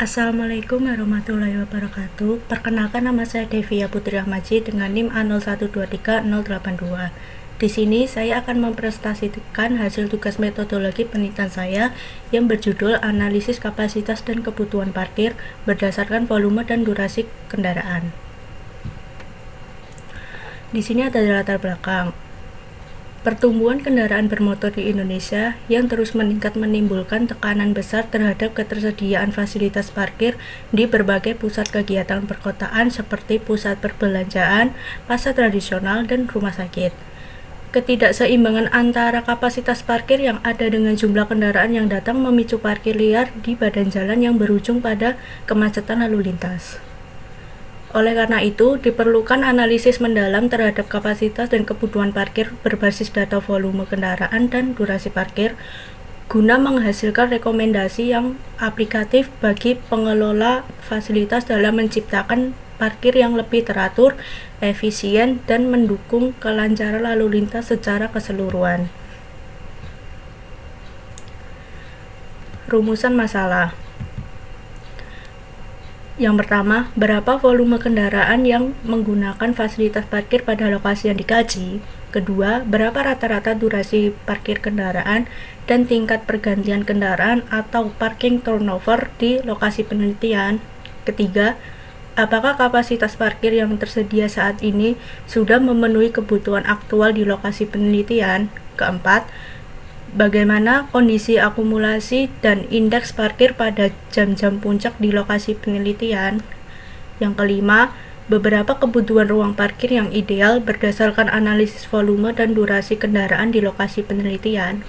Assalamualaikum warahmatullahi wabarakatuh. Perkenalkan, nama saya Devia Putri Ahmadji dengan NIM A01230082. Di sini saya akan mempresentasikan hasil tugas metodologi penelitian saya yang berjudul Analisis Kapasitas dan Kebutuhan Parkir berdasarkan volume dan durasi kendaraan. Di sini ada latar belakang. Pertumbuhan kendaraan bermotor di Indonesia yang terus meningkat menimbulkan tekanan besar terhadap ketersediaan fasilitas parkir di berbagai pusat kegiatan perkotaan seperti pusat perbelanjaan, pasar tradisional, dan rumah sakit. Ketidakseimbangan antara kapasitas parkir yang ada dengan jumlah kendaraan yang datang memicu parkir liar di badan jalan yang berujung pada kemacetan lalu lintas. Oleh karena itu, diperlukan analisis mendalam terhadap kapasitas dan kebutuhan parkir berbasis data volume kendaraan dan durasi parkir guna menghasilkan rekomendasi yang aplikatif bagi pengelola fasilitas dalam menciptakan parkir yang lebih teratur, efisien, dan mendukung kelancaran lalu lintas secara keseluruhan. Rumusan masalah. Yang pertama, berapa volume kendaraan yang menggunakan fasilitas parkir pada lokasi yang dikaji? Kedua, berapa rata-rata durasi parkir kendaraan dan tingkat pergantian kendaraan atau parking turnover di lokasi penelitian? Ketiga, apakah kapasitas parkir yang tersedia saat ini sudah memenuhi kebutuhan aktual di lokasi penelitian? Keempat, bagaimana kondisi akumulasi dan indeks parkir pada jam-jam puncak di lokasi penelitian? Yang kelima, beberapa kebutuhan ruang parkir yang ideal berdasarkan analisis volume dan durasi kendaraan di lokasi penelitian.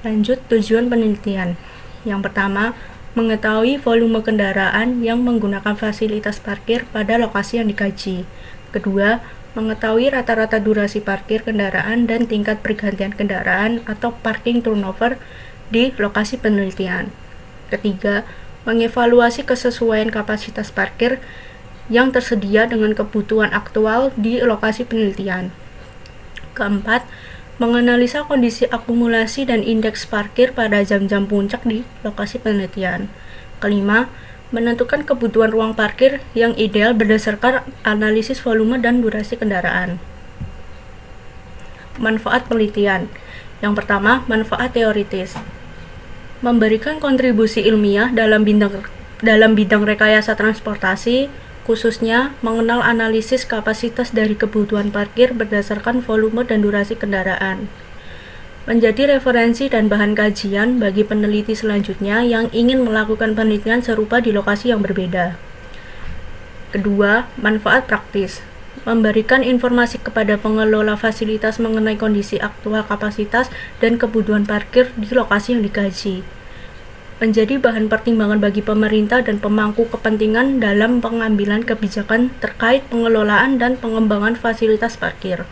Lanjut, tujuan penelitian. Yang pertama, mengetahui volume kendaraan yang menggunakan fasilitas parkir pada lokasi yang dikaji. Kedua, mengetahui rata-rata durasi parkir kendaraan dan tingkat pergantian kendaraan atau parking turnover di lokasi penelitian. Ketiga, mengevaluasi kesesuaian kapasitas parkir yang tersedia dengan kebutuhan aktual di lokasi penelitian. Keempat, menganalisa kondisi akumulasi dan indeks parkir pada jam-jam puncak di lokasi penelitian. Kelima, menentukan kebutuhan ruang parkir yang ideal berdasarkan analisis volume dan durasi kendaraan. Manfaat penelitian. Yang pertama, manfaat teoritis. Memberikan kontribusi ilmiah dalam bidang rekayasa transportasi, khususnya mengenal analisis kapasitas dari kebutuhan parkir berdasarkan volume dan durasi kendaraan. Menjadi referensi dan bahan kajian bagi peneliti selanjutnya yang ingin melakukan penelitian serupa di lokasi yang berbeda. Kedua, manfaat praktis. Memberikan informasi kepada pengelola fasilitas mengenai kondisi aktual kapasitas dan kebutuhan parkir di lokasi yang dikaji. Menjadi bahan pertimbangan bagi pemerintah dan pemangku kepentingan dalam pengambilan kebijakan terkait pengelolaan dan pengembangan fasilitas parkir.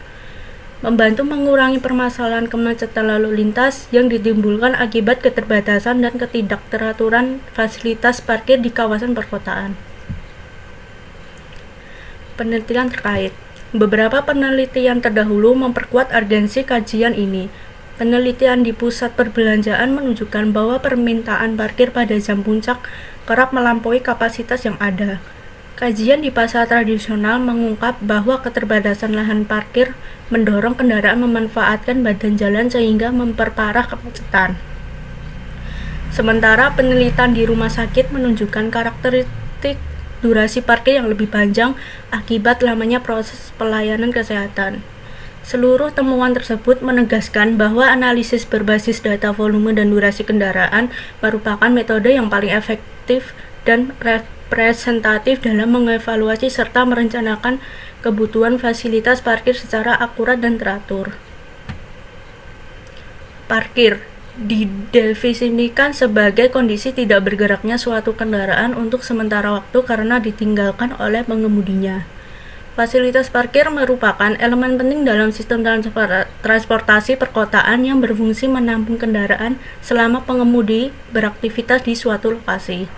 Membantu mengurangi permasalahan kemacetan lalu lintas yang ditimbulkan akibat keterbatasan dan ketidakteraturan fasilitas parkir di kawasan perkotaan. Penelitian terkait. Beberapa penelitian terdahulu memperkuat urgensi kajian ini. Penelitian di pusat perbelanjaan menunjukkan bahwa permintaan parkir pada jam puncak kerap melampaui kapasitas yang ada. Kajian di pasar tradisional mengungkap bahwa keterbatasan lahan parkir mendorong kendaraan memanfaatkan badan jalan sehingga memperparah kemacetan. Sementara penelitian di rumah sakit menunjukkan karakteristik durasi parkir yang lebih panjang akibat lamanya proses pelayanan kesehatan. Seluruh temuan tersebut menegaskan bahwa analisis berbasis data volume dan durasi kendaraan merupakan metode yang paling efektif dan representatif dalam mengevaluasi serta merencanakan kebutuhan fasilitas parkir secara akurat dan teratur. Parkir didefinisikan sebagai kondisi tidak bergeraknya suatu kendaraan untuk sementara waktu karena ditinggalkan oleh pengemudinya. Fasilitas parkir merupakan elemen penting dalam sistem transportasi perkotaan yang berfungsi menampung kendaraan selama pengemudi beraktivitas di suatu lokasi.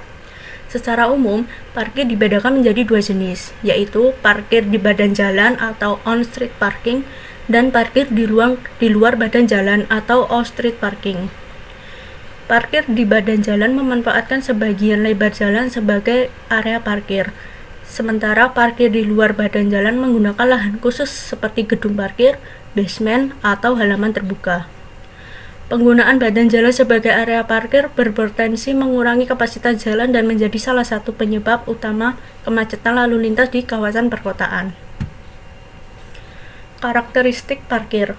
Secara umum, parkir dibedakan menjadi dua jenis, yaitu parkir di badan jalan atau on-street parking dan parkir di luar badan jalan atau off-street parking. Parkir di badan jalan memanfaatkan sebagian lebar jalan sebagai area parkir. Sementara parkir di luar badan jalan menggunakan lahan khusus seperti gedung parkir, basement, atau halaman terbuka. Penggunaan badan jalan sebagai area parkir berpotensi mengurangi kapasitas jalan dan menjadi salah satu penyebab utama kemacetan lalu lintas di kawasan perkotaan. Karakteristik parkir.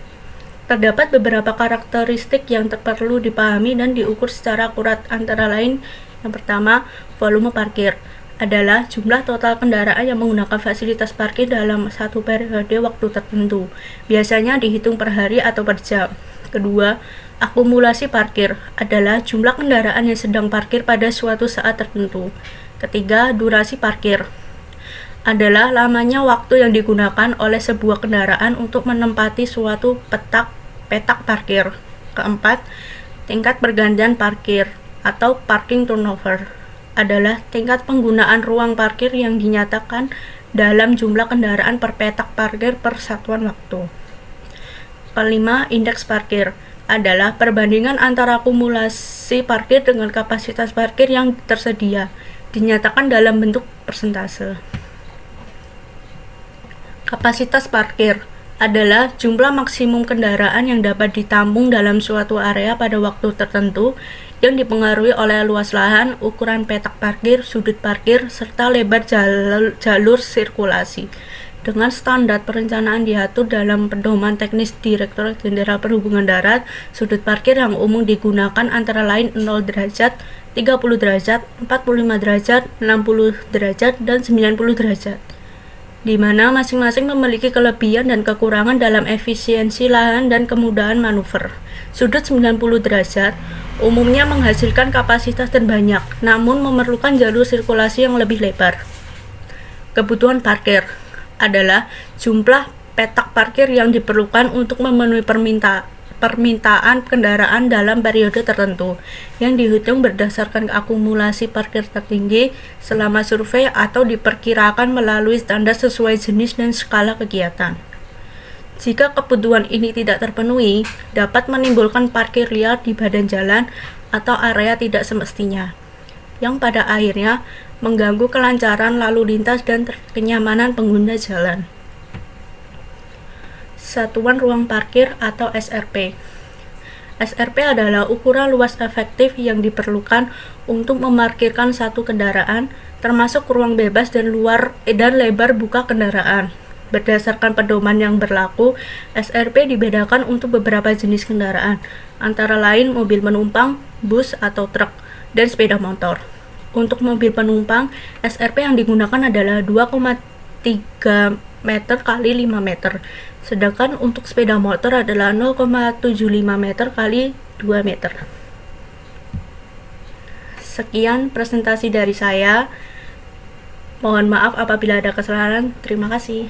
Terdapat beberapa karakteristik yang perlu dipahami dan diukur secara akurat, antara lain yang pertama, volume parkir adalah jumlah total kendaraan yang menggunakan fasilitas parkir dalam satu periode waktu tertentu, biasanya dihitung per hari atau per jam. Kedua, akumulasi parkir adalah jumlah kendaraan yang sedang parkir pada suatu saat tertentu. Ketiga, durasi parkir adalah lamanya waktu yang digunakan oleh sebuah kendaraan untuk menempati suatu petak parkir. Keempat, tingkat pergantian parkir atau parking turnover adalah tingkat penggunaan ruang parkir yang dinyatakan dalam jumlah kendaraan per petak parkir per satuan waktu. Kelima, indeks parkir adalah perbandingan antara akumulasi parkir dengan kapasitas parkir yang tersedia, dinyatakan dalam bentuk persentase. Kapasitas parkir adalah jumlah maksimum kendaraan yang dapat ditampung dalam suatu area pada waktu tertentu yang dipengaruhi oleh luas lahan, ukuran petak parkir, sudut parkir, serta lebar jalur sirkulasi. Dengan standar perencanaan diatur dalam Pedoman Teknis Direktorat Jenderal Perhubungan Darat, sudut parkir yang umum digunakan antara lain 0 derajat, 30 derajat, 45 derajat, 60 derajat, dan 90 derajat, di mana masing-masing memiliki kelebihan dan kekurangan dalam efisiensi lahan dan kemudahan manuver. Sudut 90 derajat umumnya menghasilkan kapasitas terbanyak, namun memerlukan jalur sirkulasi yang lebih lebar. Kebutuhan parkir adalah jumlah petak parkir yang diperlukan untuk memenuhi permintaan kendaraan dalam periode tertentu, yang dihitung berdasarkan akumulasi parkir tertinggi selama survei atau diperkirakan melalui standar sesuai jenis dan skala kegiatan. Jika kebutuhan ini tidak terpenuhi, dapat menimbulkan parkir liar di badan jalan atau area tidak semestinya, yang pada akhirnya mengganggu kelancaran lalu lintas dan kenyamanan pengguna jalan. Satuan ruang parkir atau SRP. SRP adalah ukuran luas efektif yang diperlukan untuk memarkirkan satu kendaraan, termasuk ruang bebas dan lebar buka kendaraan. Berdasarkan pedoman yang berlaku, SRP dibedakan untuk beberapa jenis kendaraan, antara lain mobil penumpang, bus atau truk, dan sepeda motor. Untuk mobil penumpang, SRP yang digunakan adalah 2,3 meter kali 5 meter. Sedangkan untuk sepeda motor adalah 0,75 meter kali 2 meter. Sekian presentasi dari saya. Mohon maaf apabila ada kesalahan. Terima kasih.